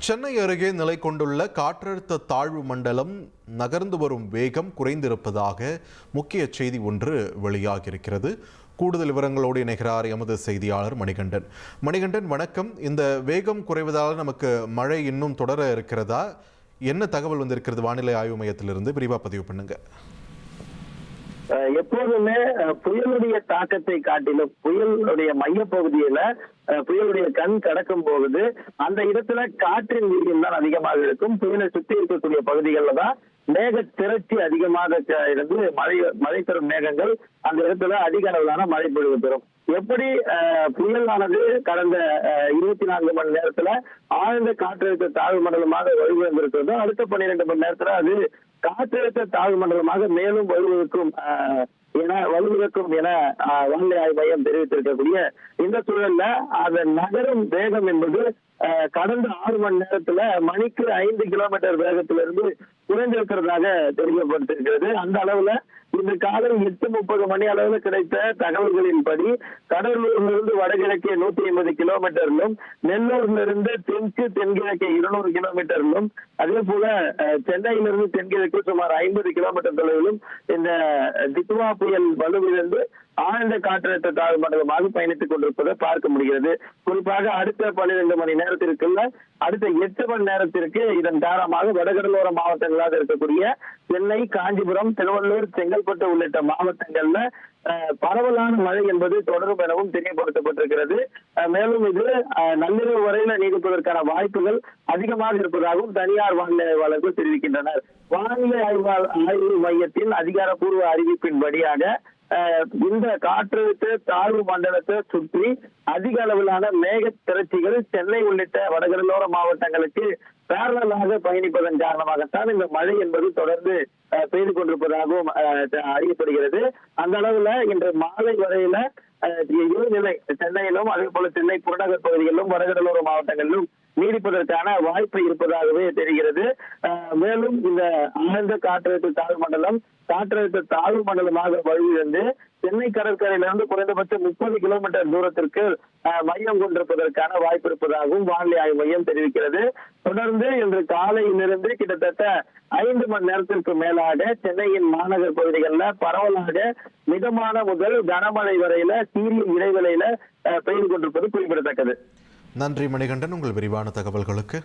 சென்னை அருகே நிலை கொண்டுள்ள காற்றழுத்த தாழ்வு மண்டலம் நகர்ந்து வரும் வேகம் குறைந்திருப்பதாக முக்கிய செய்தி ஒன்று வெளியாகியிருக்கிறது. கூடுதல் விவரங்களோடு இணைகிறார் எமது செய்தியாளர் மணிகண்டன். மணிகண்டன், வணக்கம். இந்த வேகம் குறைவதால் நமக்கு மழை இன்னும் தொடர இருக்கிறதா? என்ன தகவல் வந்திருக்கிறது வானிலை ஆய்வு மையத்திலிருந்து? விரிவாக பதிவு பண்ணுங்க. எப்போதுமே புயலுடைய தாக்கத்தை காட்டிலும் புயலுடைய மையப்பகுதியில புயலுடைய கண் கடக்கும் போது அந்த இடத்துல காற்றின் வீரியம் தான் அதிகமாக இருக்கும். புயலை சுற்றி இருக்கக்கூடிய பகுதிகளில் தான் மேக திரட்சி அதிகமாக இருந்து மழை தரும் மேகங்கள் அந்த இடத்துல அதிக அளவிலான மழை பொழிவு பெறும். எப்படி புயலானது கடந்த 24 மணி நேரத்துல ஆழ்ந்த காற்றழுத்த தாழ்வு மண்டலமாக வலுவிழந்திருக்கிறதோ அடுத்த 12 மணி நேரத்துல அது காற்றழுத்த தாழ்வு மண்டலமாக மேலும் வலுவிழக்கும் என வானிலை ஆய்வு மையம் தெரிவித்திருக்கக்கூடிய இந்த சூழல்ல அந்த நகரும் வேகம் என்பது கடந்த 6 மணி நேரத்துல மணிக்கு 5 கிலோமீட்டர் வேகத்திலிருந்து குறைந்திருக்கிறதாக தெரியப்பட்டிருக்கிறது. அந்த அளவுல இந்த காலை 8:30 மணி அளவில் கிடைத்த தகவல்களின்படி கடலூரிலிருந்து வடகிழக்கே 150 கிலோமீட்டரிலும், நெல்லூரிலிருந்து தென்கிழக்கே 200 கிலோமீட்டரிலும், அதே போல சென்னையிலிருந்து தென்கிழக்கு சுமார் 50 கிலோமீட்டர் தொலைவிலும் இந்த தித்வா புயல் வலுவிழந்து ஆழ்ந்த காற்றழுத்த தாழ்வு மண்டலமாக பயணித்துக் கொண்டிருப்பதை பார்க்க முடிகிறது. குறிப்பாக அடுத்த 12 மணி நேரத்திற்குள்ள அடுத்த 8 மணி நேரத்திற்கு இதன் காரணமாக வடகடலோர மாவட்டங்களாக இருக்கக்கூடிய சென்னை, காஞ்சிபுரம், திருவள்ளூர், செங்கல்பட்டு உள்ளிட்ட மாவட்டங்கள்ல பரவலான மழை என்பது தொடரும் எனவும் தெரியப்படுத்தப்பட்டிருக்கிறது. மேலும் இது நள்ளிரவு வரையில நீடிப்பதற்கான வாய்ப்புகள் அதிகமாக இருப்பதாகவும் தனியார் வானிலை ஆய்வாளர்கள் தெரிவிக்கின்றனர். வானிலை ஆய்வு மையத்தின் அதிகாரப்பூர்வ அறிவிப்பின்படியாக இந்த காற்றழுத்த தாழ்வு மண்டலத்தை சுற்றி அதிக அளவிலான மேக திரட்சிகள் சென்னை உள்ளிட்ட வடகடலோர மாவட்டங்களுக்கு பேரலாக பயணிப்பதன் காரணமாகத்தான் இந்த மழை என்பது தொடர்ந்து பெய்து கொண்டிருப்பதாகவும் அறியப்படுகிறது. அந்த அளவுல இன்று மாலை வரையில இருநிலை சென்னையிலும் அதே போல சென்னை புறநகர் பகுதிகளிலும் வடகடலோர மாவட்டங்களிலும் நீடிப்பதற்கான வாய்ப்பு இருப்பதாகவே தெரிகிறது. மேலும் இந்த ஆழ்ந்த காற்றழுத்த தாழ்வு மண்டலமாக வலுவிழந்து சென்னை கடற்கரையிலிருந்து குறைந்தபட்சம் 30 கிலோமீட்டர் தூரத்திற்கு மையம் கொண்டிருப்பதற்கான வாய்ப்பு இருப்பதாகவும் வானிலை ஆய்வு மையம் தெரிவிக்கிறது. தொடர்ந்து இன்று காலையிலிருந்து கிட்டத்தட்ட 5 மணி நேரத்திற்கு மேலாக சென்னையின் மாநகர் பகுதிகளில் பரவலாக மிதமான முதல் கனமழை வரையில சீரிய இடைவெளியில பெய்து கொண்டிருப்பது குறிப்பிடத்தக்கது. நன்றி மணிகண்டன், உங்கள் விரிவான தகவல்களுக்கு.